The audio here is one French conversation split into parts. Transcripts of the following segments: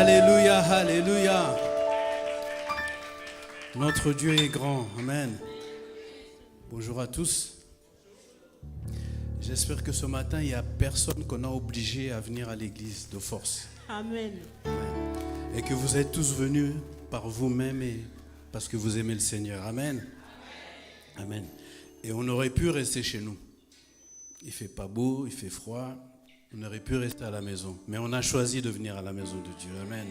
Alléluia, alléluia. Notre Dieu est grand. Amen. Bonjour à tous. J'espère que ce matin, il n'y a personne qu'on a obligé à venir à l'église de force. Amen. Et que vous êtes tous venus par vous-même et parce que vous aimez le Seigneur. Amen. Amen. Et on aurait pu rester chez nous. Il ne fait pas beau, il fait froid. On aurait pu rester à la maison. Mais on a choisi de venir à la maison de Dieu. Amen.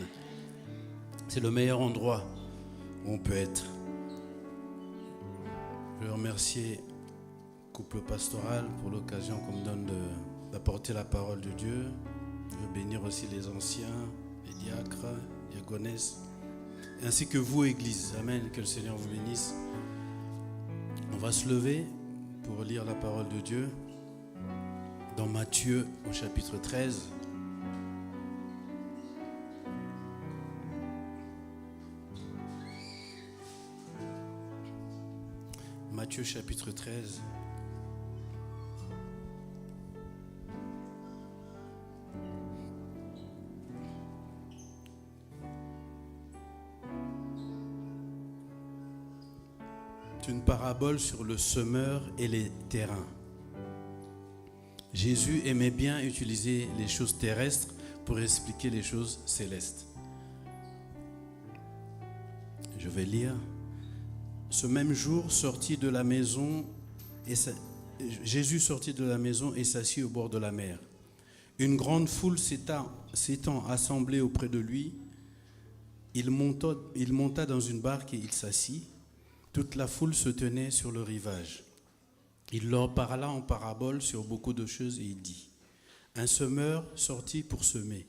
C'est le meilleur endroit où on peut être. Je veux remercier le couple pastoral pour l'occasion qu'on me donne d'apporter la parole de Dieu. Je veux bénir aussi les anciens, les diacres, les diaconesses, ainsi que vous, Église. Amen. Que le Seigneur vous bénisse. On va se lever pour lire la parole de Dieu dans Matthieu au chapitre 13. Matthieu chapitre 13. C'est une parabole sur le semeur et les terrains. Jésus aimait bien utiliser les choses terrestres pour expliquer les choses célestes. Je vais lire. Ce même jour, Jésus sortit de la maison et s'assit au bord de la mer. Une grande foule s'étant assemblée auprès de lui, il monta dans une barque et il s'assit. Toute la foule se tenait sur le rivage. Il leur parla en parabole sur beaucoup de choses et il dit : un semeur sortit pour semer.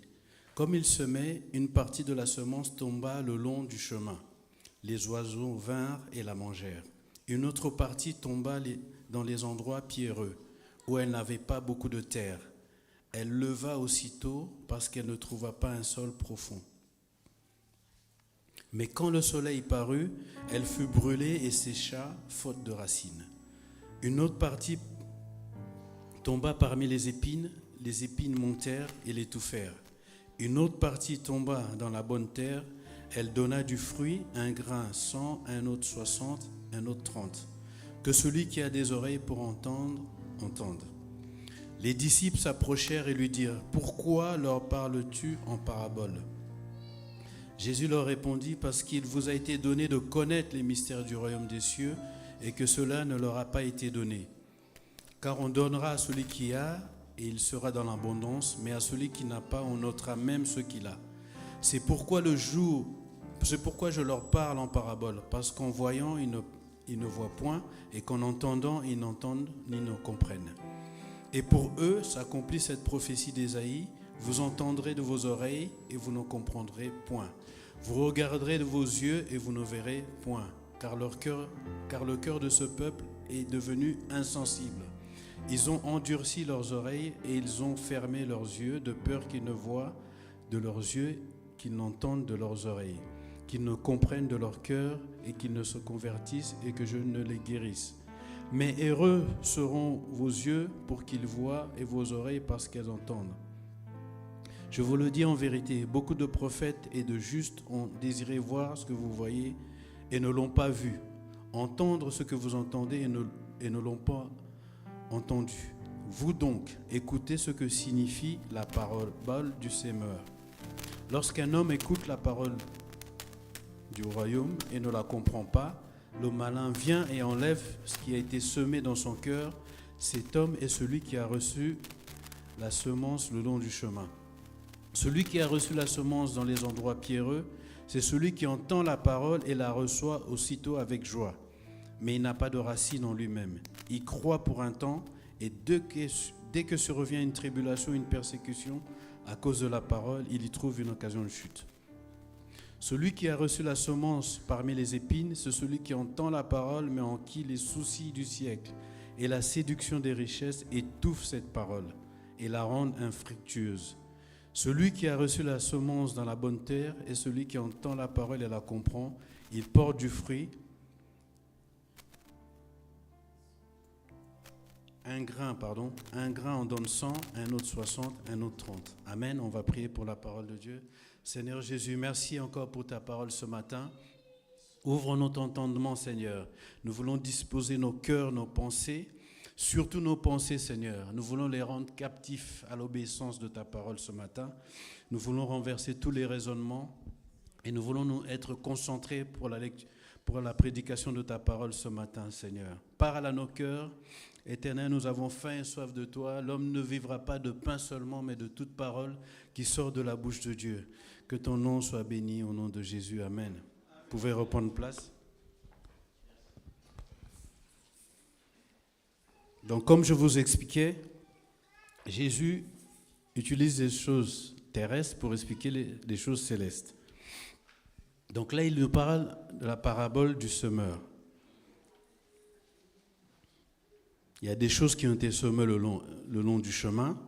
Comme il semait, une partie de la semence tomba le long du chemin. Les oiseaux vinrent et la mangèrent. Une autre partie tomba dans les endroits pierreux, où elle n'avait pas beaucoup de terre. Elle leva aussitôt parce qu'elle ne trouva pas un sol profond. Mais quand le soleil parut, elle fut brûlée et sécha, faute de racines. Une autre partie tomba parmi les épines montèrent et l'étouffèrent. Une autre partie tomba dans la bonne terre, elle donna du fruit, un grain 100, un autre 60, un autre 30. Que celui qui a des oreilles pour entendre, entende. Les disciples s'approchèrent et lui dirent : pourquoi leur parles-tu en parabole ? Jésus leur répondit : parce qu'il vous a été donné de connaître les mystères du royaume des cieux et que cela ne leur a pas été donné. Car on donnera à celui qui a et il sera dans l'abondance, mais à celui qui n'a pas, on ôtera même ce qu'il a. C'est pourquoi je leur parle en parabole, parce qu'en voyant, ils ne voient point, et qu'en entendant, ils n'entendent ni ne comprennent. Et pour eux s'accomplit cette prophétie d'Ésaïe : vous entendrez de vos oreilles, et vous ne comprendrez point. Vous regarderez de vos yeux, et vous ne verrez point. Car le cœur de ce peuple est devenu insensible. Ils ont endurci leurs oreilles, et ils ont fermé leurs yeux, de peur qu'ils ne voient de leurs yeux, qu'ils n'entendent de leurs oreilles, qu'ils ne comprennent de leur cœur et qu'ils ne se convertissent et que je ne les guérisse. Mais heureux seront vos yeux pour qu'ils voient et vos oreilles parce qu'elles entendent. Je vous le dis en vérité, beaucoup de prophètes et de justes ont désiré voir ce que vous voyez et ne l'ont pas vu, entendre ce que vous entendez et ne l'ont pas entendu. Vous donc, écoutez ce que signifie la parabole du semeur. Lorsqu'un homme écoute la parole du royaume et ne la comprend pas, le malin vient et enlève ce qui a été semé dans son cœur. Cet homme est celui qui a reçu la semence le long du chemin. Celui qui a reçu la semence dans les endroits pierreux, c'est celui qui entend la parole et la reçoit aussitôt avec joie. Mais il n'a pas de racine en lui-même. Il croit pour un temps et dès que survient une tribulation, une persécution, à cause de la parole, il y trouve une occasion de chute. Celui qui a reçu la semence parmi les épines, c'est celui qui entend la parole, mais en qui les soucis du siècle et la séduction des richesses étouffent cette parole et la rendent infructueuse. Celui qui a reçu la semence dans la bonne terre est celui qui entend la parole et la comprend. Il porte du fruit un grain en donne 100, un autre 60, un autre 30. Amen. On va prier pour la parole de Dieu. Seigneur Jésus, merci encore pour ta parole ce matin. Ouvre notre entendement, Seigneur. Nous voulons disposer nos cœurs, nos pensées, surtout nos pensées, Seigneur. Nous voulons les rendre captifs à l'obéissance de ta parole ce matin. Nous voulons renverser tous les raisonnements et nous voulons nous être concentrés pour la prédication de ta parole ce matin, Seigneur. Parle à nos cœurs. Éternel, nous avons faim et soif de toi. L'homme ne vivra pas de pain seulement, mais de toute parole qui sort de la bouche de Dieu. Que ton nom soit béni au nom de Jésus. Amen. Vous pouvez reprendre place. Donc, comme je vous expliquais, Jésus utilise des choses terrestres pour expliquer les choses célestes. Donc là, il nous parle de la parabole du semeur. Il y a des choses qui ont été semées le long du chemin,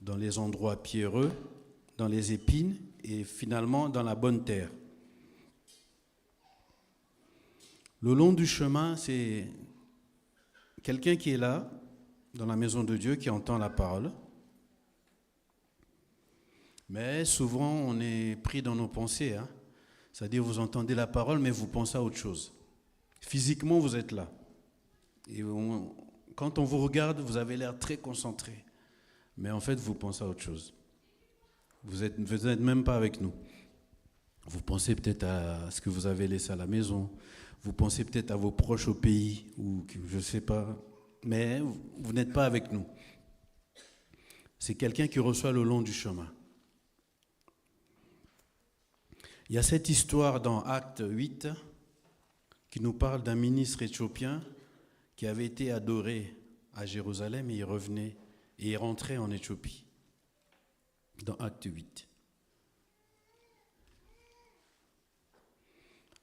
dans les endroits pierreux, dans les épines et finalement dans la bonne terre. Le long du chemin, c'est quelqu'un qui est là, dans la maison de Dieu, qui entend la parole. Mais souvent, on est pris dans nos pensées. Hein. C'est-à-dire, vous entendez la parole, mais vous pensez à autre chose. Physiquement, vous êtes là. Et quand on vous regarde, vous avez l'air très concentré. Mais en fait, vous pensez à autre chose. Vous n'êtes même pas avec nous. Vous pensez peut-être à ce que vous avez laissé à la maison. Vous pensez peut-être à vos proches au pays, ou je ne sais pas. Mais vous n'êtes pas avec nous. C'est quelqu'un qui reçoit le long du chemin. Il y a cette histoire dans Acte 8 qui nous parle d'un ministre éthiopien qui avait été adoré à Jérusalem et il revenait et il rentrait en Éthiopie. Dans Acte 8.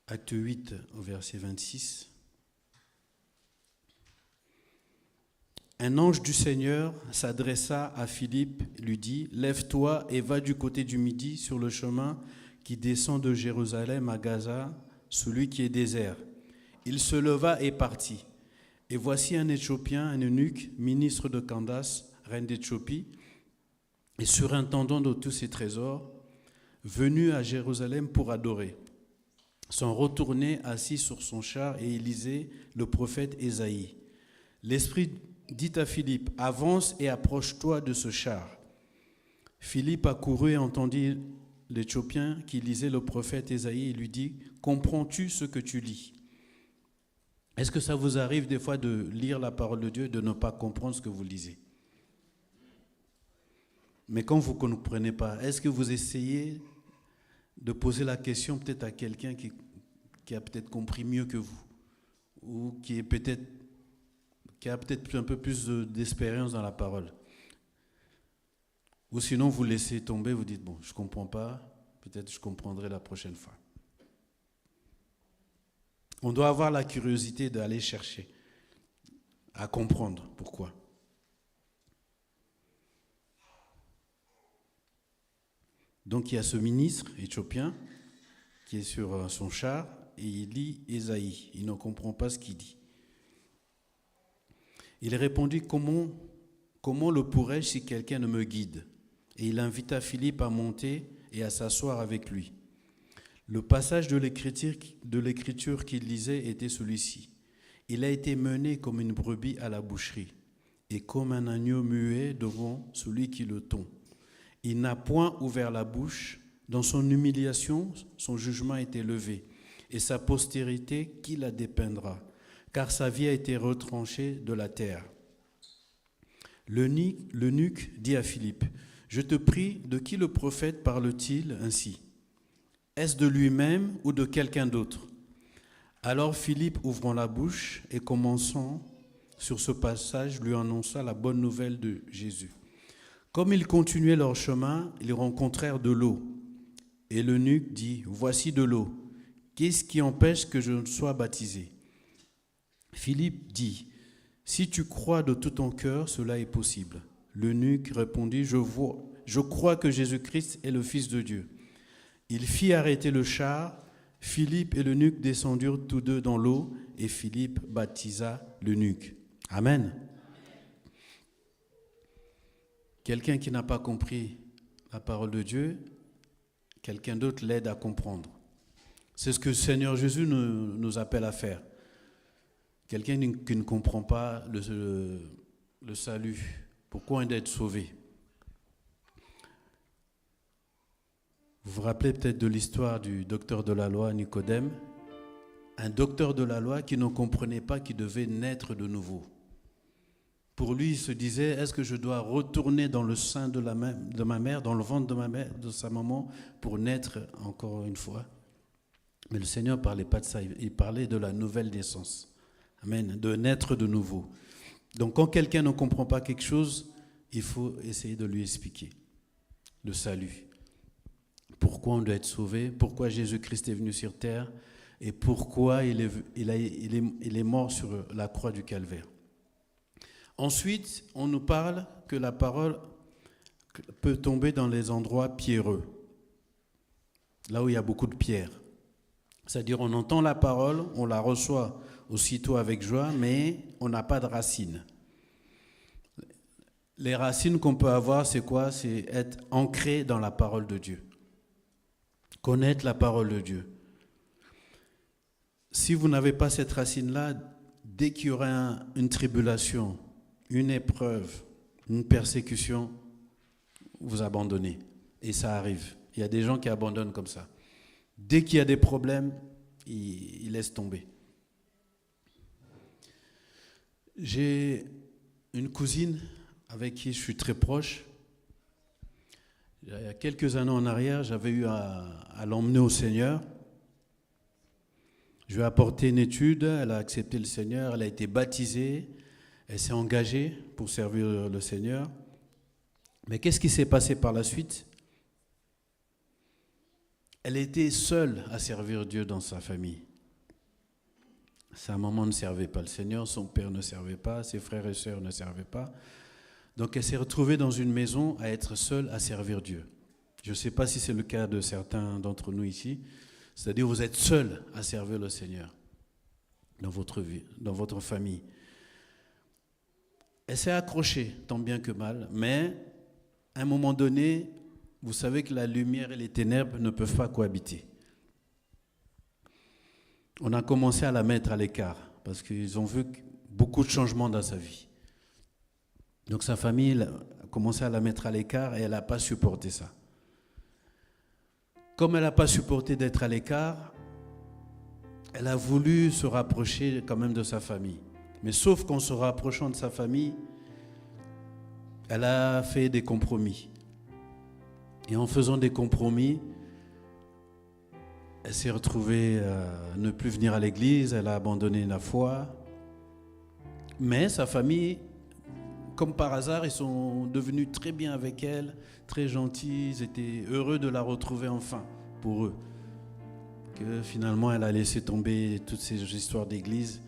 Acte 8 au verset 26. Un ange du Seigneur s'adressa à Philippe, lui dit « Lève-toi et va du côté du midi sur le chemin qui descend de Jérusalem à Gaza, celui qui est désert. » Il se leva et partit. Et voici un Éthiopien, un eunuque, ministre de Candace, reine d'Éthiopie, et surintendant de tous ses trésors, venu à Jérusalem pour adorer. S'en retournait assis sur son char et il lisait le prophète Ésaïe. L'Esprit dit à Philippe, « Avance et approche-toi de ce char. » Philippe accourut et entendit l'Éthiopien qui lisait le prophète Ésaïe et lui dit, « Comprends-tu ce que tu lis ?» Est-ce que ça vous arrive des fois de lire la parole de Dieu et de ne pas comprendre ce que vous lisez? Mais quand vous ne comprenez pas, est-ce que vous essayez de poser la question peut-être à quelqu'un qui a peut-être compris mieux que vous ou qui a peut-être un peu plus d'expérience dans la parole? Ou sinon vous laissez tomber, vous dites, bon, je ne comprends pas, peut-être je comprendrai la prochaine fois. On doit avoir la curiosité d'aller chercher, à comprendre pourquoi. Donc il y a ce ministre éthiopien qui est sur son char et il lit Ésaïe. Il ne comprend pas ce qu'il dit. Il répondit, comment le pourrais-je si quelqu'un ne me guide? Et il invita Philippe à monter et à s'asseoir avec lui. Le passage de l'écriture qu'il lisait était celui-ci. Il a été mené comme une brebis à la boucherie et comme un agneau muet devant celui qui le tond. Il n'a point ouvert la bouche. Dans son humiliation, son jugement a été levé. Et sa postérité, qui la dépeindra? Car sa vie a été retranchée de la terre. L'eunuque dit à Philippe, « Je te prie, de qui le prophète parle-t-il ainsi? Est-ce de lui-même ou de quelqu'un d'autre ?» Alors Philippe, ouvrant la bouche et commençant sur ce passage, lui annonça la bonne nouvelle de Jésus. Comme ils continuaient leur chemin, ils rencontrèrent de l'eau. Et l'eunuque dit, « Voici de l'eau. Qu'est-ce qui empêche que je ne sois baptisé ?» Philippe dit, « Si tu crois de tout ton cœur, cela est possible. » L'eunuque répondit, « Je crois que Jésus-Christ est le Fils de Dieu. » Il fit arrêter le char. Philippe et l'eunuque descendirent tous deux dans l'eau et Philippe baptisa l'eunuque. Amen. Quelqu'un qui n'a pas compris la parole de Dieu, quelqu'un d'autre l'aide à comprendre. C'est ce que le Seigneur Jésus nous appelle à faire. Quelqu'un qui ne comprend pas le salut, pourquoi on doit être sauvé. Vous vous rappelez peut-être de l'histoire du docteur de la loi, Nicodème, un docteur de la loi qui ne comprenait pas qu'il devait naître de nouveau. Pour lui, il se disait, est-ce que je dois retourner dans le sein de ma mère, dans le ventre de ma mère, de sa maman, pour naître encore une fois? Mais le Seigneur ne parlait pas de ça, il parlait de la nouvelle naissance. Amen, de naître de nouveau. Donc quand quelqu'un ne comprend pas quelque chose, il faut essayer de lui expliquer le salut. Pourquoi on doit être sauvé, pourquoi Jésus-Christ est venu sur terre et pourquoi il est mort sur la croix du Calvaire. Ensuite, on nous parle que la parole peut tomber dans les endroits pierreux, là où il y a beaucoup de pierres. C'est-à-dire on entend la parole, on la reçoit aussitôt avec joie, mais on n'a pas de racines. Les racines qu'on peut avoir, c'est quoi? C'est être ancré dans la parole de Dieu. Connaître la parole de Dieu. Si vous n'avez pas cette racine-là, dès qu'il y aura une tribulation, une épreuve, une persécution, vous abandonnez. Et ça arrive. Il y a des gens qui abandonnent comme ça. Dès qu'il y a des problèmes, ils laissent tomber. J'ai une cousine avec qui je suis très proche. Il y a quelques années en arrière, j'avais eu à l'emmener au Seigneur. Je lui ai apporté une étude, elle a accepté le Seigneur, elle a été baptisée, elle s'est engagée pour servir le Seigneur. Mais qu'est-ce qui s'est passé par la suite? Elle était seule à servir Dieu dans sa famille. Sa maman ne servait pas le Seigneur, son père ne servait pas, ses frères et sœurs ne servaient pas. Donc elle s'est retrouvée dans une maison à être seule à servir Dieu. Je ne sais pas si c'est le cas de certains d'entre nous ici. C'est-à-dire vous êtes seul à servir le Seigneur dans votre vie, dans votre famille. Elle s'est accrochée tant bien que mal, mais à un moment donné, vous savez que la lumière et les ténèbres ne peuvent pas cohabiter. On a commencé à la mettre à l'écart parce qu'ils ont vu beaucoup de changements dans sa vie. Donc sa famille a commencé à la mettre à l'écart et elle n'a pas supporté ça. Comme elle n'a pas supporté d'être à l'écart, elle a voulu se rapprocher quand même de sa famille. Mais sauf qu'en se rapprochant de sa famille, elle a fait des compromis. Et en faisant des compromis, elle s'est retrouvée à ne plus venir à l'église, elle a abandonné la foi. Mais sa famille, comme par hasard, ils sont devenus très bien avec elle, très gentils, ils étaient heureux de la retrouver enfin pour eux. Que finalement elle a laissé tomber toutes ces histoires d'église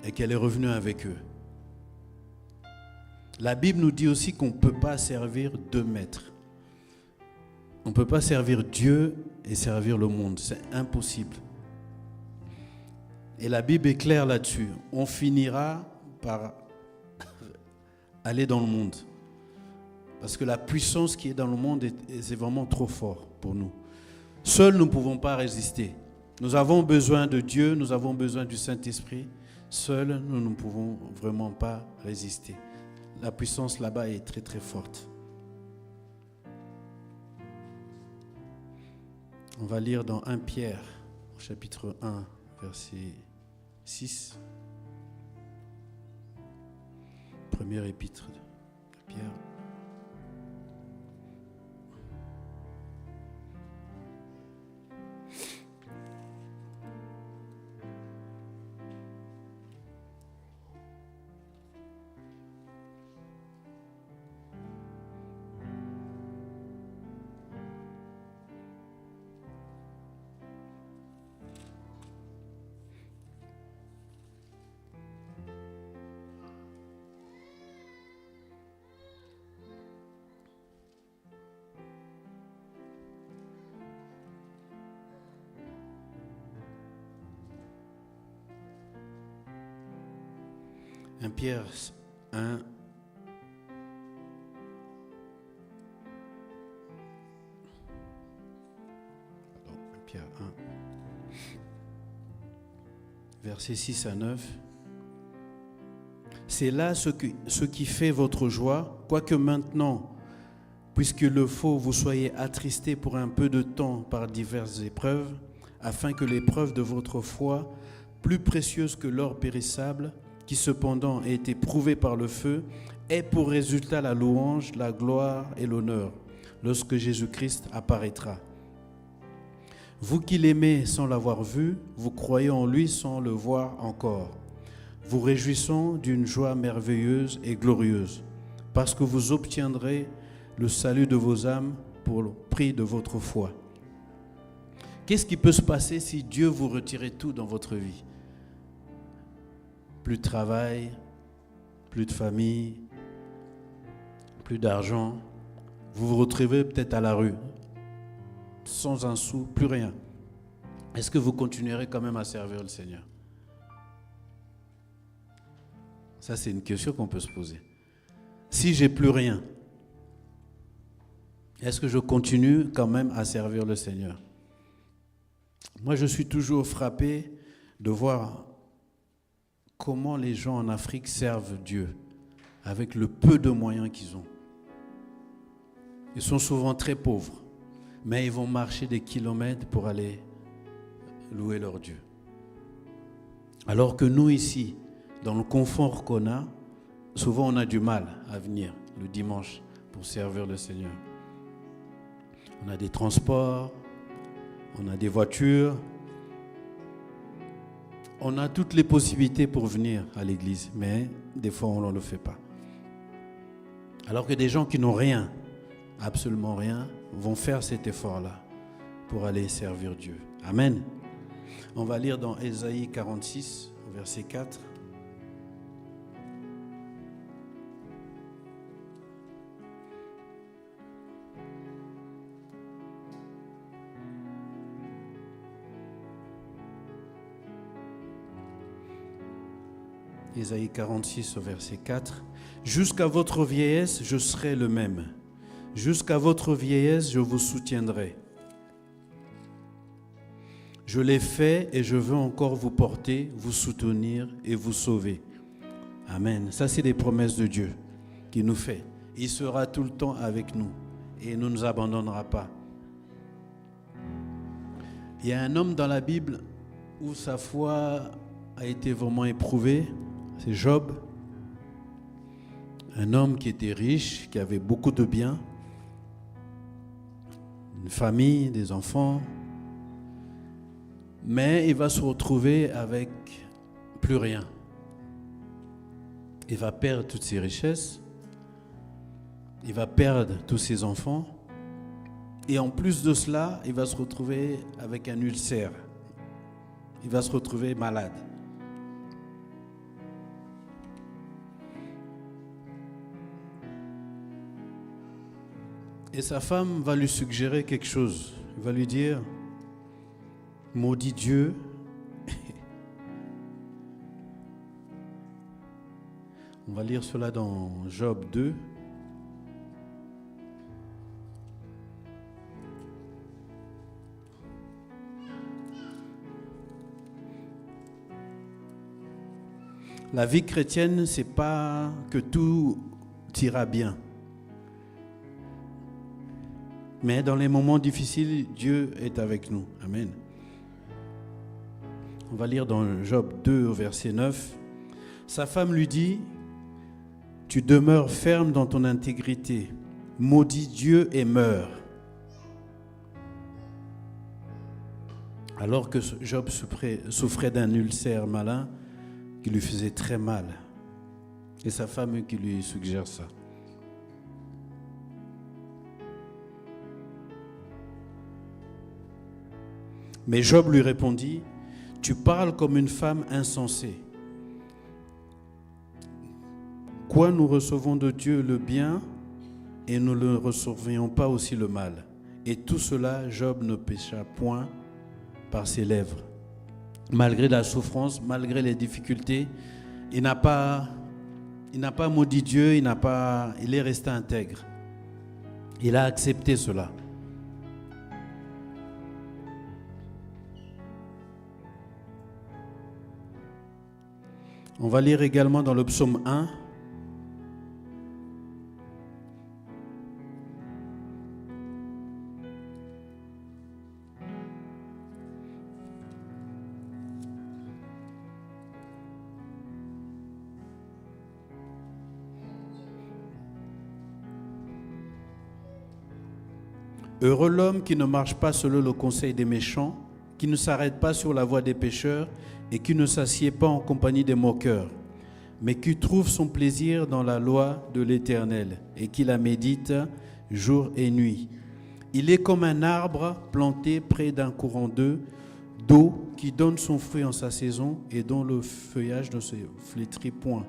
et qu'elle est revenue avec eux. La Bible nous dit aussi qu'on ne peut pas servir deux maîtres. On ne peut pas servir Dieu et servir le monde, c'est impossible. Et la Bible est claire là-dessus. On finira par aller dans le monde. Parce que la puissance qui est dans le monde c'est vraiment trop fort pour nous. Seuls, nous ne pouvons pas résister. Nous avons besoin de Dieu, nous avons besoin du Saint-Esprit. Seuls, nous ne pouvons vraiment pas résister. La puissance là-bas est très très forte. On va lire dans 1 Pierre, chapitre 1, verset 6. Première épître de Pierre. Pierre 1, Pierre 1, versets 6 à 9. C'est là ce qui fait votre joie, quoique maintenant, puisqu'il le faut, vous soyez attristés pour un peu de temps par diverses épreuves, afin que l'épreuve de votre foi, plus précieuse que l'or périssable, qui cependant a été prouvé par le feu, ait pour résultat la louange, la gloire et l'honneur, lorsque Jésus-Christ apparaîtra. Vous qui l'aimez sans l'avoir vu, vous croyez en lui sans le voir encore, vous réjouissons d'une joie merveilleuse et glorieuse, parce que vous obtiendrez le salut de vos âmes pour le prix de votre foi. Qu'est-ce qui peut se passer si Dieu vous retirait tout dans votre vie? Plus de travail, plus de famille, plus d'argent. Vous vous retrouvez peut-être à la rue, sans un sou, plus rien. Est-ce que vous continuerez quand même à servir le Seigneur? Ça, c'est une question qu'on peut se poser. Si j'ai plus rien, est-ce que je continue quand même à servir le Seigneur? Moi, je suis toujours frappé de voir comment les gens en Afrique servent Dieu avec le peu de moyens qu'ils ont. Ils sont souvent très pauvres, mais ils vont marcher des kilomètres pour aller louer leur Dieu. Alors que nous ici, dans le confort qu'on a, souvent on a du mal à venir le dimanche pour servir le Seigneur. On a des transports, on a des voitures, on a toutes les possibilités pour venir à l'église, mais des fois on ne le fait pas. Alors que des gens qui n'ont rien, absolument rien, vont faire cet effort-là pour aller servir Dieu. Amen. On va lire dans Ésaïe 46, verset 4. Ésaïe 46 au verset 4. Jusqu'à votre vieillesse, je serai le même. Jusqu'à votre vieillesse, je vous soutiendrai. Je l'ai fait et je veux encore vous porter, vous soutenir et vous sauver. Amen. Ça, c'est des promesses de Dieu qu'il nous fait. Il sera tout le temps avec nous et il ne nous abandonnera pas. Il y a un homme dans la Bible où sa foi a été vraiment éprouvée. C'est Job, un homme qui était riche, qui avait beaucoup de biens, une famille, des enfants, mais il va se retrouver avec plus rien. Il va perdre toutes ses richesses, il va perdre tous ses enfants, et en plus de cela, il va se retrouver avec un ulcère. Il va se retrouver malade. Et sa femme va lui suggérer quelque chose. Il va lui dire, maudit Dieu. On va lire cela dans Job 2. La vie chrétienne, c'est pas que tout ira bien. Mais dans les moments difficiles, Dieu est avec nous. Amen. On va lire dans Job 2 au verset 9. Sa femme lui dit, tu demeures ferme dans ton intégrité. Maudis Dieu et meurs. Alors que Job souffrait d'un ulcère malin qui lui faisait très mal. Et sa femme qui lui suggère ça. Mais Job lui répondit, tu parles comme une femme insensée. Quoi nous recevons de Dieu le bien et nous ne recevions pas aussi le mal? Et tout cela, Job ne pécha point par ses lèvres. Malgré la souffrance, malgré les difficultés, il n'a pas maudit Dieu, il est resté intègre. Il a accepté cela. On va lire également dans le psaume 1. Heureux l'homme qui ne marche pas selon le conseil des méchants, qui ne s'arrête pas sur la voie des pécheurs et qui ne s'assied pas en compagnie des moqueurs, mais qui trouve son plaisir dans la loi de l'Éternel et qui la médite jour et nuit. Il est comme un arbre planté près d'un courant d'eau qui donne son fruit en sa saison et dont le feuillage ne se flétrit point.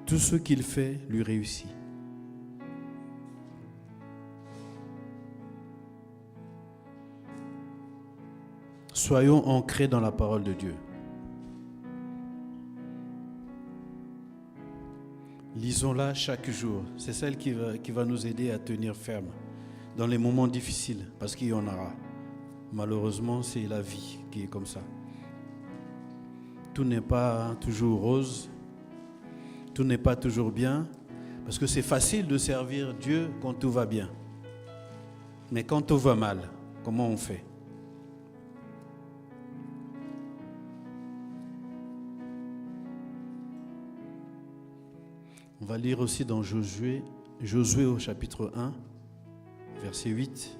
Tout ce qu'il fait lui réussit. Soyons ancrés dans la parole de Dieu. Lisons-la chaque jour. C'est celle qui va nous aider à tenir ferme dans les moments difficiles, parce qu'il y en aura. Malheureusement, c'est la vie qui est comme ça. Tout n'est pas toujours rose, tout n'est pas toujours bien, parce que c'est facile de servir Dieu quand tout va bien. Mais quand tout va mal, comment on fait ? On va lire aussi dans Josué au chapitre 1, verset 8.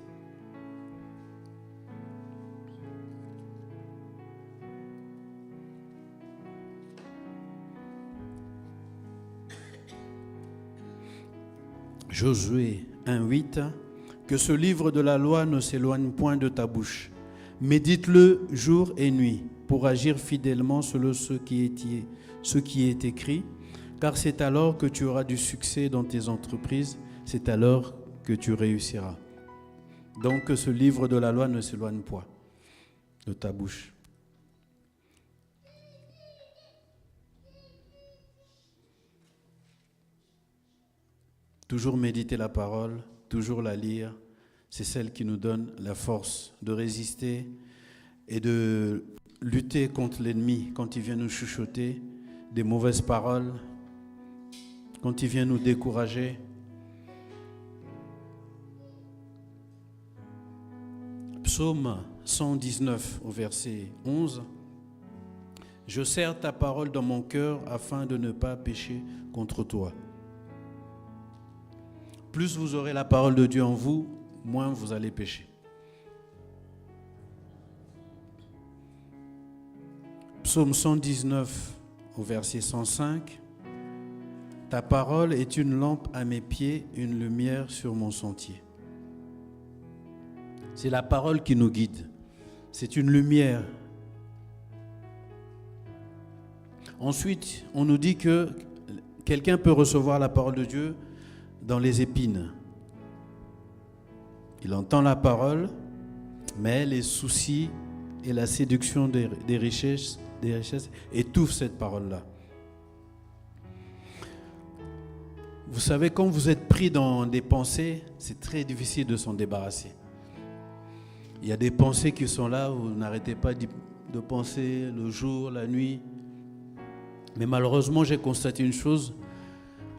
Josué 1, 8. Que ce livre de la loi ne s'éloigne point de ta bouche. Médite-le jour et nuit pour agir fidèlement selon ce qui est écrit. Car c'est alors que tu auras du succès dans tes entreprises, c'est alors que tu réussiras. Donc que ce livre de la loi ne s'éloigne point de ta bouche. Toujours méditer la parole, toujours la lire, c'est celle qui nous donne la force de résister et de lutter contre l'ennemi quand il vient nous chuchoter des mauvaises paroles, quand il vient nous décourager. Psaume 119 au verset 11. Je serre ta parole dans mon cœur afin de ne pas pécher contre toi. Plus vous aurez la parole de Dieu en vous, moins vous allez pécher. Psaume 119 au verset 105. Ta parole est une lampe à mes pieds, une lumière sur mon sentier. C'est la parole qui nous guide. C'est une lumière. Ensuite, on nous dit que quelqu'un peut recevoir la parole de Dieu dans les épines. Il entend la parole, mais les soucis et la séduction des richesses étouffent cette parole-là. Vous savez, quand vous êtes pris dans des pensées, c'est très difficile de s'en débarrasser. Il y a des pensées qui sont là, vous n'arrêtez pas de penser le jour, la nuit. Mais malheureusement, j'ai constaté une chose,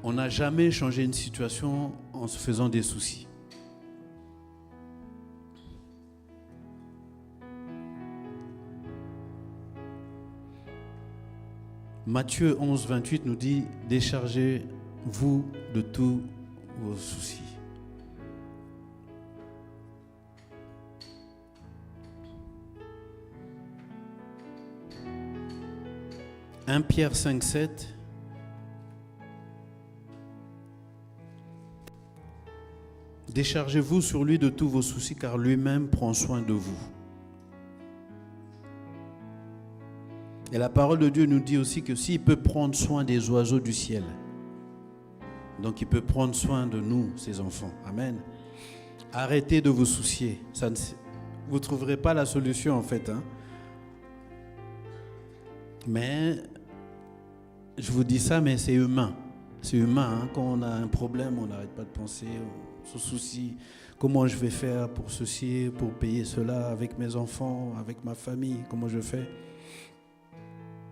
on n'a jamais changé une situation en se faisant des soucis. Matthieu 11, 28 nous dit « Déchargez-vous de tous vos soucis. » 1 Pierre 5, 7. Déchargez-vous sur lui de tous vos soucis, car lui-même prend soin de vous. Et la parole de Dieu nous dit aussi que s'il peut prendre soin des oiseaux du ciel, donc il peut prendre soin de nous, ses enfants. Amen. Arrêtez de vous soucier. Vous ne trouverez pas la solution en fait. Mais, je vous dis ça, mais c'est humain. C'est humain. Quand on a un problème, on n'arrête pas de penser, on se soucie. Comment je vais faire pour ceci, pour payer cela avec mes enfants, avec ma famille, comment je fais?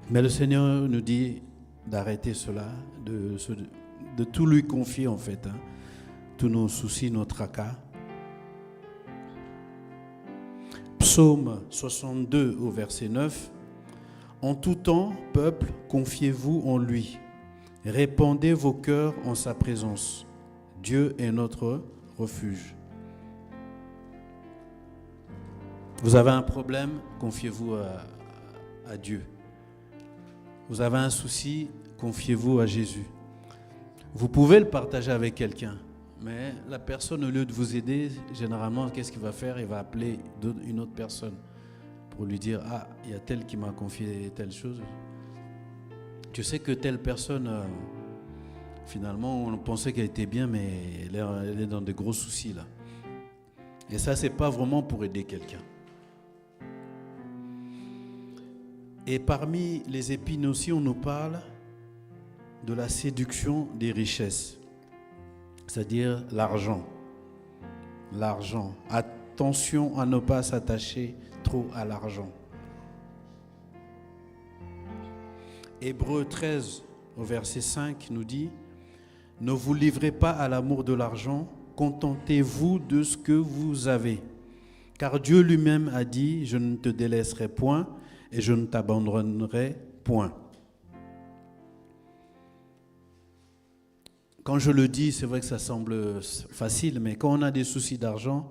Mais le Seigneur nous dit, d'arrêter cela, de tout lui confier en fait, hein, tous nos soucis, nos tracas. Psaume 62 au verset 9. En tout temps, peuple, confiez-vous en lui. Répandez vos cœurs en sa présence. Dieu est notre refuge. Vous avez un problème, confiez-vous à Dieu. Vous avez un souci, confiez-vous à Jésus. Vous pouvez le partager avec quelqu'un, mais la personne, au lieu de vous aider, généralement, qu'est-ce qu'il va faire? Il va appeler une autre personne pour lui dire « Ah, il y a tel qui m'a confié telle chose. Tu sais que telle personne, finalement, on pensait qu'elle était bien, mais elle est dans de gros soucis là. » Et ça, c'est pas vraiment pour aider quelqu'un. Et parmi les épines aussi, on nous parle de la séduction des richesses, c'est-à-dire l'argent. L'argent. Attention à ne pas s'attacher trop à l'argent. Hébreux 13, au verset 5, nous dit « Ne vous livrez pas à l'amour de l'argent, contentez-vous de ce que vous avez. Car Dieu lui-même a dit « Je ne te délaisserai point et je ne t'abandonnerai point. » Quand je le dis, c'est vrai que ça semble facile, mais quand on a des soucis d'argent,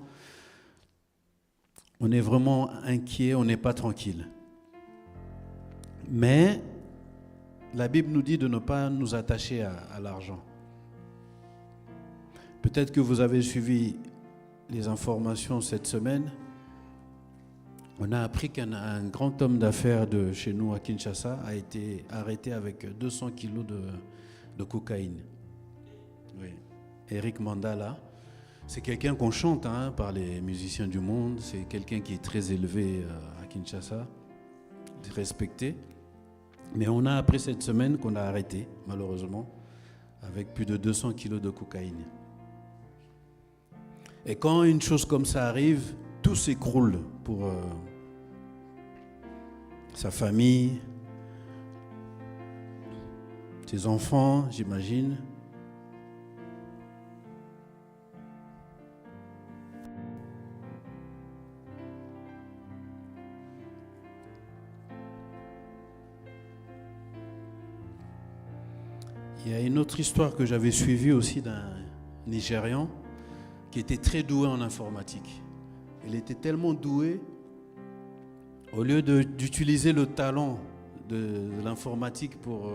on est vraiment inquiet, on n'est pas tranquille. Mais la Bible nous dit de ne pas nous attacher à l'argent. Peut-être que vous avez suivi les informations cette semaine. On a appris qu'un grand homme d'affaires de chez nous à Kinshasa a été arrêté avec 200 kilos de cocaïne. Oui. Eric Mandala, c'est quelqu'un qu'on chante par les musiciens du monde. C'est quelqu'un qui est très élevé à Kinshasa, respecté. Mais on a appris cette semaine qu'on a arrêté, malheureusement, avec plus de 200 kilos de cocaïne. Et quand une chose comme ça arrive, tout s'écroule pour sa famille, ses enfants, j'imagine. Il y a une autre histoire que j'avais suivie aussi d'un Nigérian qui était très doué en informatique. Il était tellement doué, au lieu d'utiliser le talent de l'informatique pour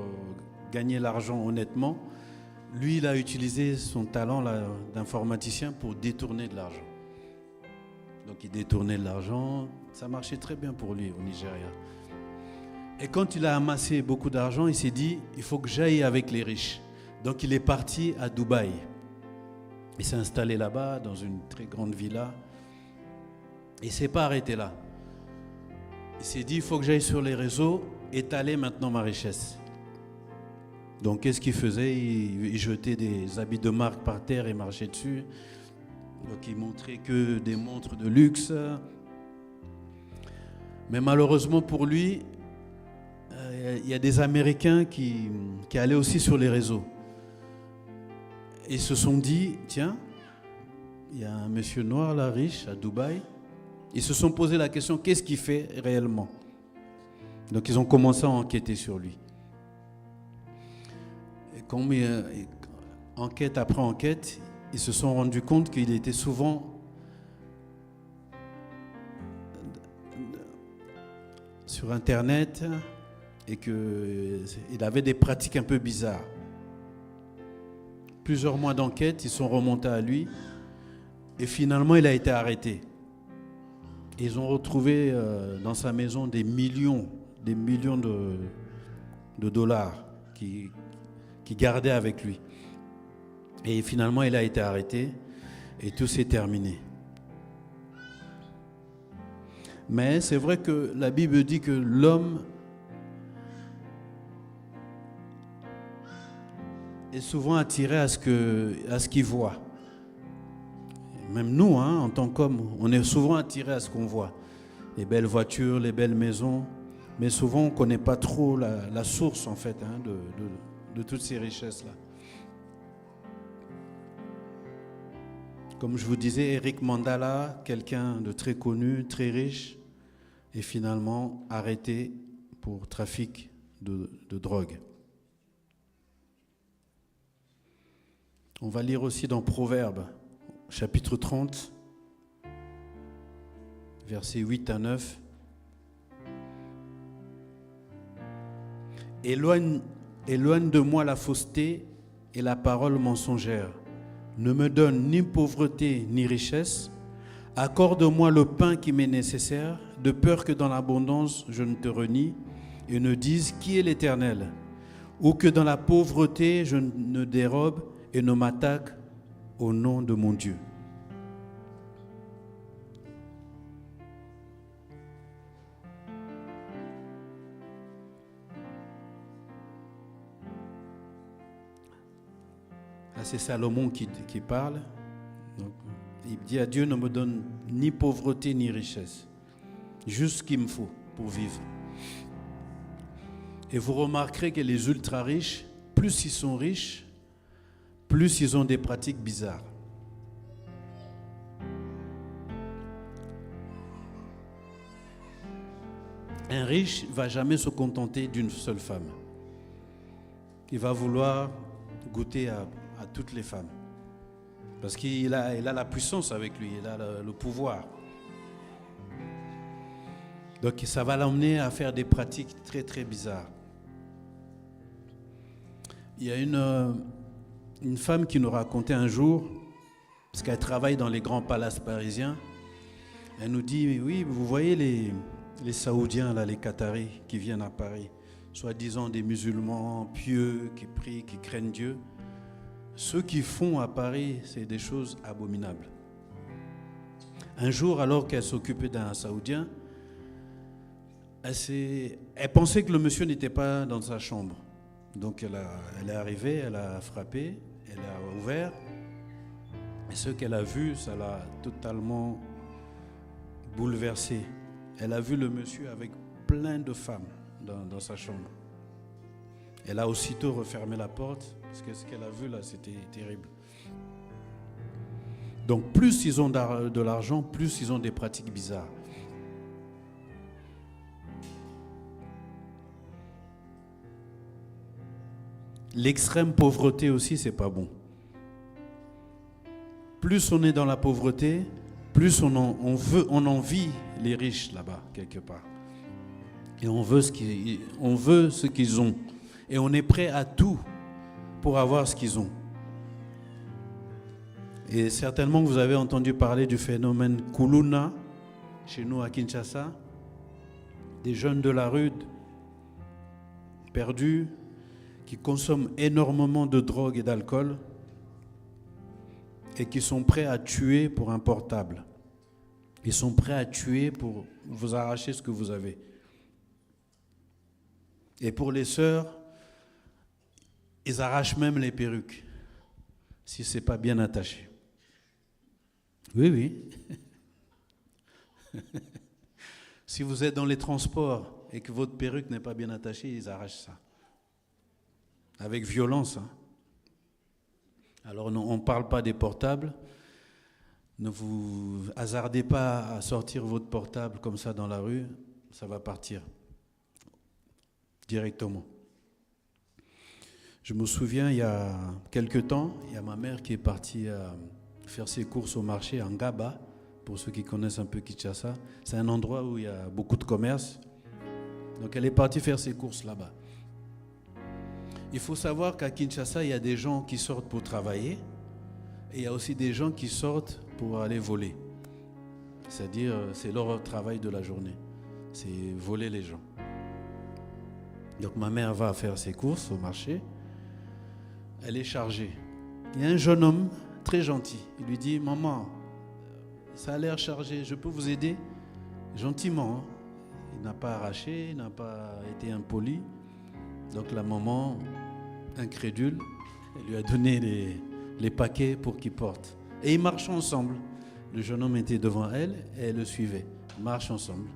gagner l'argent honnêtement, lui, il a utilisé son talent d'informaticien pour détourner de l'argent. Donc il détournait de l'argent, ça marchait très bien pour lui au Nigeria. Et quand il a amassé beaucoup d'argent, il s'est dit, il faut que j'aille avec les riches. Donc il est parti à Dubaï. Il s'est installé là-bas, dans une très grande villa. Il ne s'est pas arrêté là. Il s'est dit, il faut que j'aille sur les réseaux, étaler maintenant ma richesse. Donc qu'est-ce qu'il faisait? Il jetait des habits de marque par terre et marchait dessus. Donc il montrait que des montres de luxe. Mais malheureusement pour lui, il y a des Américains qui allaient aussi sur les réseaux. Ils se sont dit, tiens, il y a un monsieur noir là, riche, à Dubaï. Ils se sont posé la question, qu'est-ce qu'il fait réellement? Donc ils ont commencé à enquêter sur lui. Et comme enquête après enquête, ils se sont rendus compte qu'il était souvent sur Internet et qu'il avait des pratiques un peu bizarres. Plusieurs mois d'enquête, ils sont remontés à lui et finalement il a été arrêté. Ils ont retrouvé dans sa maison des millions de dollars qu'il gardait avec lui. Et finalement il a été arrêté et tout s'est terminé. Mais c'est vrai que la Bible dit que l'homme est souvent attiré à ce qu'il voit. Même nous, en tant qu'hommes, on est souvent attiré à ce qu'on voit. Les belles voitures, les belles maisons. Mais souvent, on ne connaît pas trop la source, en fait, de toutes ces richesses-là. Comme je vous disais, Eric Mandala, quelqu'un de très connu, très riche, est finalement arrêté pour trafic de drogue. On va lire aussi dans Proverbes, chapitre 30, versets 8 à 9. Éloigne de moi la fausseté et la parole mensongère. Ne me donne ni pauvreté ni richesse. Accorde-moi le pain qui m'est nécessaire, de peur que dans l'abondance je ne te renie et ne dise qui est l'Éternel, ou que dans la pauvreté je ne dérobe et ne m'attaque au nom de mon Dieu. Là, c'est Salomon qui parle. Donc, il dit à Dieu, ne me donne ni pauvreté ni richesse, juste ce qu'il me faut pour vivre. Et vous remarquerez que les ultra riches, plus ils sont riches, plus ils ont des pratiques bizarres. Un riche ne va jamais se contenter d'une seule femme. Il va vouloir goûter à toutes les femmes. Parce qu'il a la puissance avec lui, il a le pouvoir. Donc ça va l'emmener à faire des pratiques très très bizarres. Il y a une femme qui nous racontait un jour, parce qu'elle travaille dans les grands palaces parisiens, elle nous dit, oui, vous voyez les Saoudiens, là, les Qataris qui viennent à Paris, soi-disant des musulmans pieux, qui prient, qui craignent Dieu. Ceux qui font à Paris, c'est des choses abominables. Un jour, alors qu'elle s'occupait d'un Saoudien, elle pensait que le monsieur n'était pas dans sa chambre. Donc elle est arrivée, elle a frappé, elle a ouvert. Et ce qu'elle a vu, ça l'a totalement bouleversée. Elle a vu le monsieur avec plein de femmes dans sa chambre. Elle a aussitôt refermé la porte, parce que ce qu'elle a vu là, c'était terrible. Donc plus ils ont de l'argent, plus ils ont des pratiques bizarres. L'extrême pauvreté aussi, c'est pas bon. Plus on est dans la pauvreté, plus on envie les riches là-bas, quelque part. Et on veut ce qu'ils ont. Et on est prêt à tout pour avoir ce qu'ils ont. Et certainement que vous avez entendu parler du phénomène Kuluna, chez nous à Kinshasa. Des jeunes de la rue, perdus, qui consomment énormément de drogue et d'alcool et qui sont prêts à tuer pour un portable. Ils sont prêts à tuer pour vous arracher ce que vous avez. Et pour les sœurs, ils arrachent même les perruques, si ce n'est pas bien attaché. Oui, oui. Si vous êtes dans les transports et que votre perruque n'est pas bien attachée, ils arrachent ça. Avec violence. Hein. Alors on ne parle pas des portables. Ne vous hasardez pas à sortir votre portable comme ça dans la rue. Ça va partir directement. Je me souviens, il y a quelque temps, il y a ma mère qui est partie faire ses courses au marché en Gaba. Pour ceux qui connaissent un peu Kinshasa, c'est un endroit où il y a beaucoup de commerce. Donc elle est partie faire ses courses là-bas. Il faut savoir qu'à Kinshasa, il y a des gens qui sortent pour travailler et il y a aussi des gens qui sortent pour aller voler. C'est-à-dire, c'est leur travail de la journée. C'est voler les gens. Donc ma mère va faire ses courses au marché. Elle est chargée. Il y a un jeune homme très gentil. Il lui dit, maman, ça a l'air chargé, je peux vous aider? Gentiment. Hein? Il n'a pas arraché, il n'a pas été impoli. Donc la maman, incrédule, elle lui a donné les paquets pour qu'il porte. Et ils marchent ensemble. Le jeune homme était devant elle et elle le suivait. Ils marchent ensemble.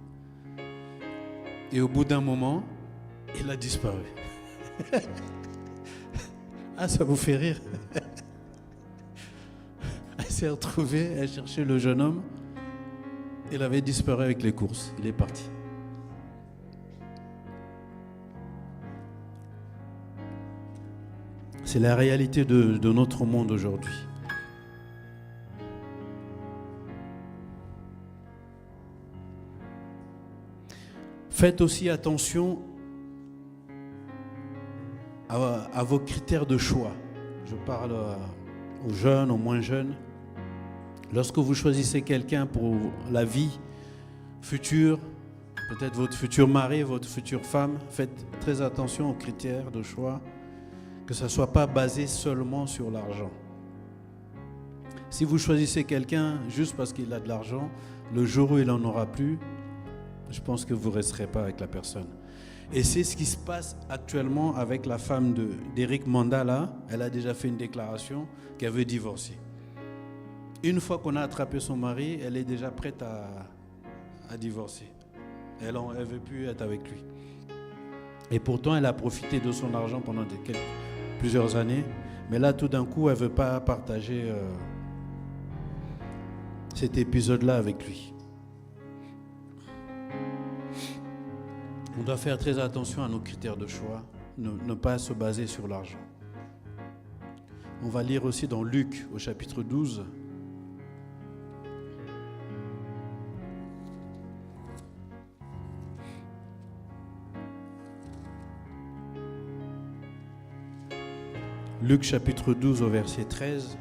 Et au bout d'un moment, il a disparu. Ah, ça vous fait rire? Elle s'est retrouvée, elle cherchait le jeune homme. Il avait disparu avec les courses. Il est parti. C'est la réalité de notre monde aujourd'hui. Faites aussi attention à vos critères de choix. Je parle aux jeunes, aux moins jeunes. Lorsque vous choisissez quelqu'un pour la vie future, peut-être votre futur mari, votre future femme, faites très attention aux critères de choix, que ça ne soit pas basé seulement sur l'argent. Si vous choisissez quelqu'un juste parce qu'il a de l'argent, le jour où il n'en aura plus, je pense que vous ne resterez pas avec la personne. Et c'est ce qui se passe actuellement avec la femme d'Éric Mandala. Elle a déjà fait une déclaration qu'elle veut divorcer. Une fois qu'on a attrapé son mari, elle est déjà prête à divorcer. Elle ne veut plus être avec lui. Et pourtant, elle a profité de son argent pendant plusieurs années. Mais là, tout d'un coup, elle ne veut pas partager cet épisode-là avec lui. On doit faire très attention à nos critères de choix, ne pas se baser sur l'argent. On va lire aussi dans Luc au chapitre 12. Luc chapitre 12 au verset 13.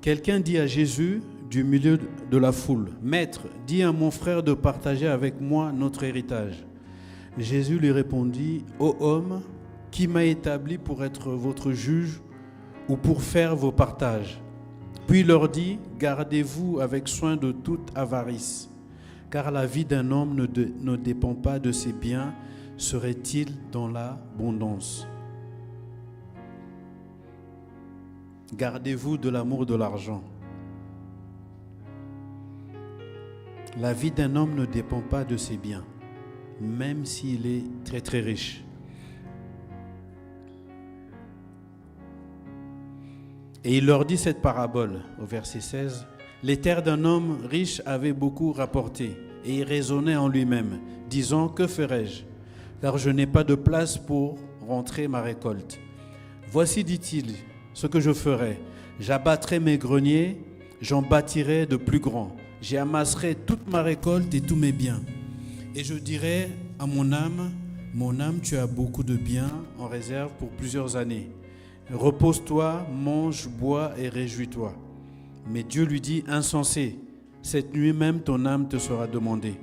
Quelqu'un dit à Jésus du milieu de la foule, « Maître, dis à mon frère de partager avec moi notre héritage. » Jésus lui répondit, « Ô homme, qui m'a établi pour être votre juge ou pour faire vos partages ?» Puis il leur dit, « Gardez-vous avec soin de toute avarice, car la vie d'un homme ne dépend pas de ses biens, serait-il dans l'abondance. Gardez-vous de l'amour de l'argent. La vie d'un homme ne dépend pas de ses biens, même s'il est très très riche. Et il leur dit cette parabole au verset 16. Les terres d'un homme riche avaient beaucoup rapporté, et il raisonnait en lui-même, disant, que ferai-je? Car je n'ai pas de place pour rentrer ma récolte. Voici, dit-il, ce que je ferai. J'abattrai mes greniers, j'en bâtirai de plus grands. J'y amasserai toute ma récolte et tous mes biens. Et je dirai à mon âme, tu as beaucoup de biens en réserve pour plusieurs années. Repose-toi, mange, bois et réjouis-toi. Mais Dieu lui dit, insensé, cette nuit même ton âme te sera demandée.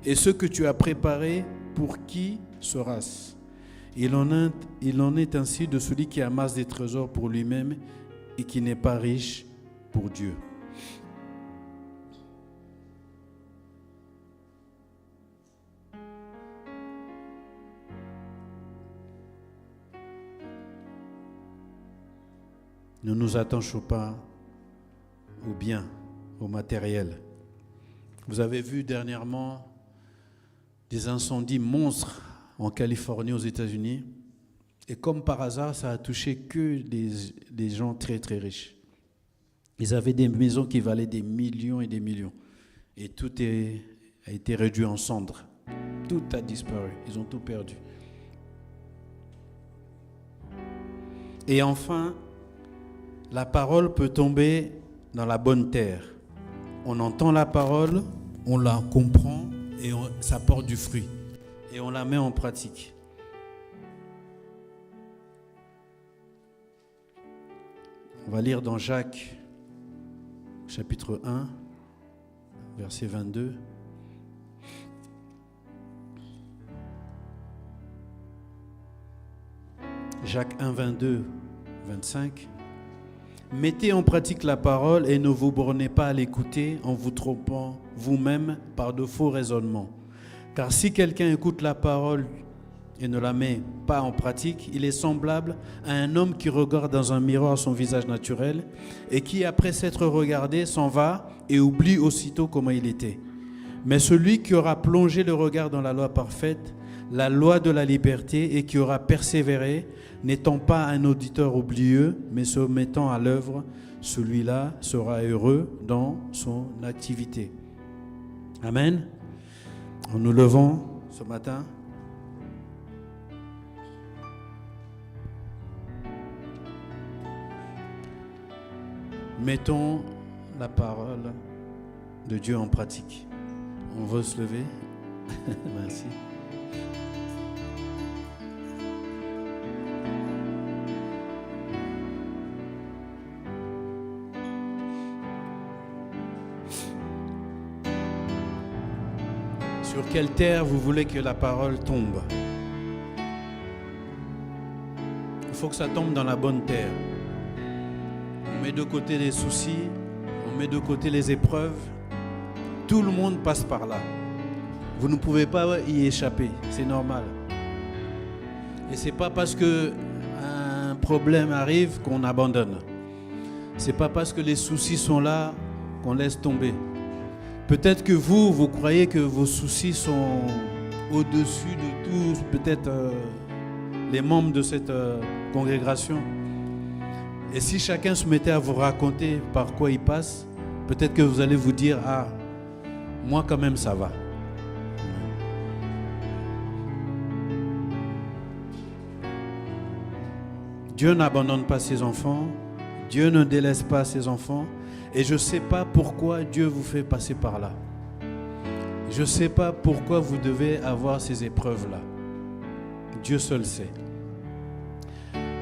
Et ce que tu as préparé, pour qui sera-ce? Il en est ainsi de celui qui amasse des trésors pour lui-même et qui n'est pas riche pour Dieu. Ne nous attachons pas aux biens, au matériel. Vous avez vu dernièrement des incendies monstres en Californie, aux États-Unis. Et comme par hasard, ça a touché que des gens très très riches. Ils avaient des maisons qui valaient des millions et des millions. Et tout a été réduit en cendres. Tout a disparu. Ils ont tout perdu. Et enfin, la parole peut tomber dans la bonne terre. On entend la parole, on la comprend et ça porte du fruit. Et on la met en pratique. On va lire dans Jacques, chapitre 1, verset 22. Jacques 1, 22, 25. Mettez en pratique la parole et ne vous bornez pas à l'écouter en vous trompant vous-même par de faux raisonnements. Car si quelqu'un écoute la parole et ne la met pas en pratique, il est semblable à un homme qui regarde dans un miroir son visage naturel et qui, après s'être regardé, s'en va et oublie aussitôt comment il était. Mais celui qui aura plongé le regard dans la loi parfaite, la loi de la liberté, et qui aura persévéré, n'étant pas un auditeur oublieux, mais se mettant à l'œuvre, celui-là sera heureux dans son activité. Amen. En nous levant ce matin, mettons la parole de Dieu en pratique. On va se lever. Merci. Sur quelle terre vous voulez que la parole tombe? Il faut que ça tombe dans la bonne terre. On met de côté les soucis, on met de côté les épreuves. Tout le monde passe par là. Vous ne pouvez pas y échapper, c'est normal. Et c'est pas parce que un problème arrive qu'on abandonne. C'est pas parce que les soucis sont là qu'on laisse tomber. Peut-être que vous croyez que vos soucis sont au-dessus de tous, peut-être les membres de cette congrégation. Et si chacun se mettait à vous raconter par quoi il passe, peut-être que vous allez vous dire, ah, moi quand même ça va. Dieu n'abandonne pas ses enfants, Dieu ne délaisse pas ses enfants, et je ne sais pas pourquoi Dieu vous fait passer par là. Je ne sais pas pourquoi vous devez avoir ces épreuves-là. Dieu seul sait.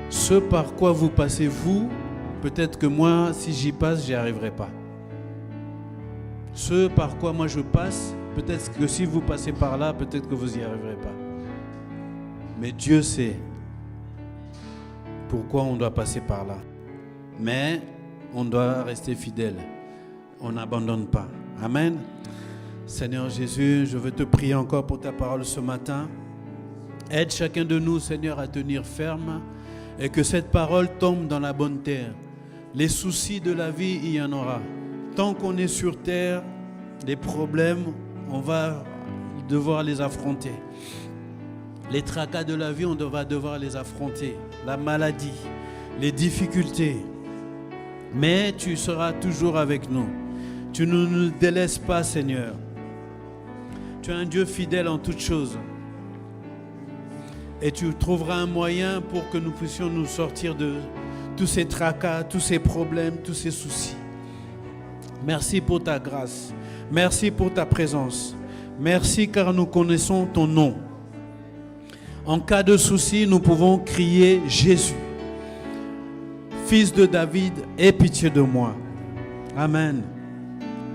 Ce par quoi vous passez, vous, peut-être que moi, si j'y passe, j'y arriverai pas. Ce par quoi moi je passe, peut-être que si vous passez par là, peut-être que vous n'y arriverez pas. Mais Dieu sait pourquoi on doit passer par là. Mais on doit rester fidèle. On n'abandonne pas. Amen. Seigneur Jésus, je veux te prier encore pour ta parole ce matin. Aide chacun de nous, Seigneur, à tenir ferme et que cette parole tombe dans la bonne terre. Les soucis de la vie, il y en aura. Tant qu'on est sur terre, les problèmes, on va devoir les affronter. Les tracas de la vie, on va devoir les affronter. La maladie, les difficultés. Mais tu seras toujours avec nous. Tu ne nous délaisses pas, Seigneur. Tu es un Dieu fidèle en toutes choses. Et tu trouveras un moyen pour que nous puissions nous sortir de tous ces tracas, tous ces problèmes, tous ces soucis. Merci pour ta grâce. Merci pour ta présence. Merci car nous connaissons ton nom. En cas de souci, nous pouvons crier Jésus. Fils de David, aie pitié de moi. Amen.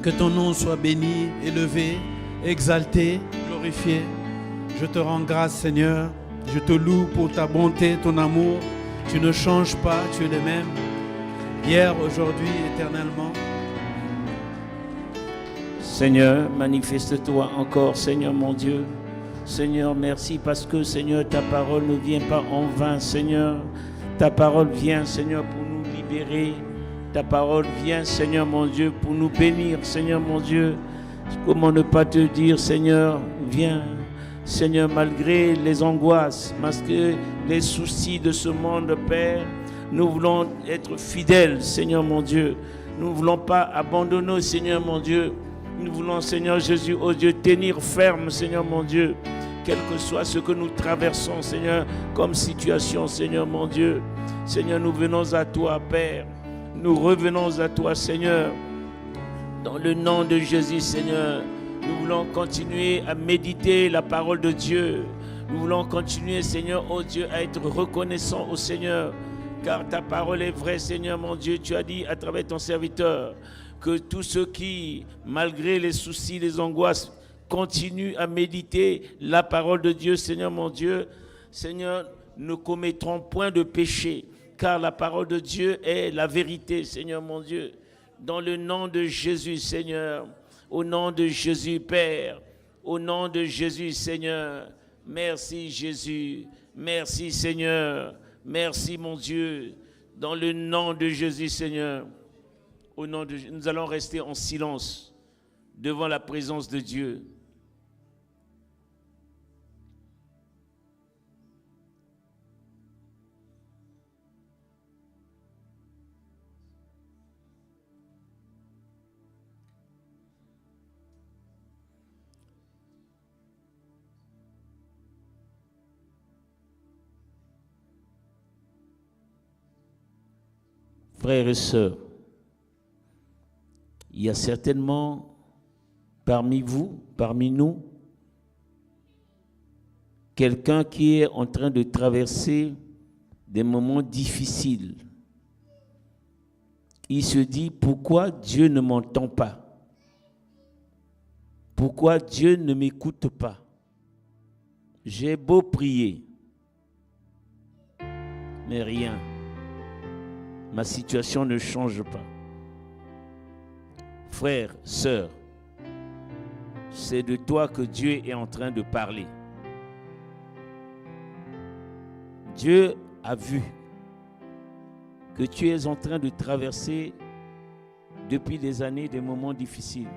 Que ton nom soit béni, élevé, exalté, glorifié. Je te rends grâce, Seigneur. Je te loue pour ta bonté, ton amour. Tu ne changes pas, tu es le même. Hier, aujourd'hui, éternellement. Seigneur, manifeste-toi encore, Seigneur mon Dieu. Seigneur, merci parce que, Seigneur, ta parole ne vient pas en vain, Seigneur. Ta parole vient, Seigneur, pour nous libérer. Ta parole vient, Seigneur mon Dieu, pour nous bénir, Seigneur mon Dieu. Comment ne pas te dire, Seigneur, viens, Seigneur, malgré les angoisses, malgré les soucis de ce monde, Père, nous voulons être fidèles, Seigneur mon Dieu. Nous ne voulons pas abandonner, Seigneur mon Dieu. Nous voulons, Seigneur Jésus, oh Dieu, tenir ferme, Seigneur mon Dieu, quel que soit ce que nous traversons, Seigneur, comme situation, Seigneur mon Dieu. Seigneur, nous venons à toi, Père. Nous revenons à toi, Seigneur. Dans le nom de Jésus, Seigneur, nous voulons continuer à méditer la parole de Dieu. Nous voulons continuer, Seigneur, oh Dieu, à être reconnaissants au Seigneur. Car ta parole est vraie, Seigneur mon Dieu. Tu as dit à travers ton serviteur que tous ceux qui, malgré les soucis, les angoisses, continuent à méditer la parole de Dieu, Seigneur mon Dieu, Seigneur, ne commettront point de péché, car la parole de Dieu est la vérité, Seigneur mon Dieu. Dans le nom de Jésus, Seigneur, au nom de Jésus, Père, au nom de Jésus, Seigneur, Merci Jésus. Merci Seigneur. Merci mon Dieu. Dans le nom de Jésus Seigneur. Au nom de Jésus, nous allons rester en silence devant la présence de Dieu. Frères et sœurs, il y a certainement parmi vous, parmi nous, quelqu'un qui est en train de traverser des moments difficiles. Il se dit, pourquoi Dieu ne m'entend pas? Pourquoi Dieu ne m'écoute pas? J'ai beau prier, mais rien. Ma situation ne change pas. Frère, sœur, c'est de toi que Dieu est en train de parler. Dieu a vu que tu es en train de traverser depuis des années des moments difficiles.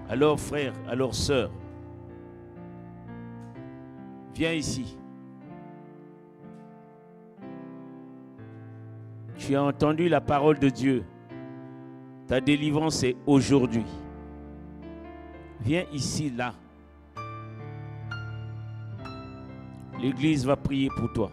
Alors frère, alors sœur, viens ici. Tu as entendu la parole de Dieu. Ta délivrance est aujourd'hui. Viens ici, là. L'Église va prier pour toi.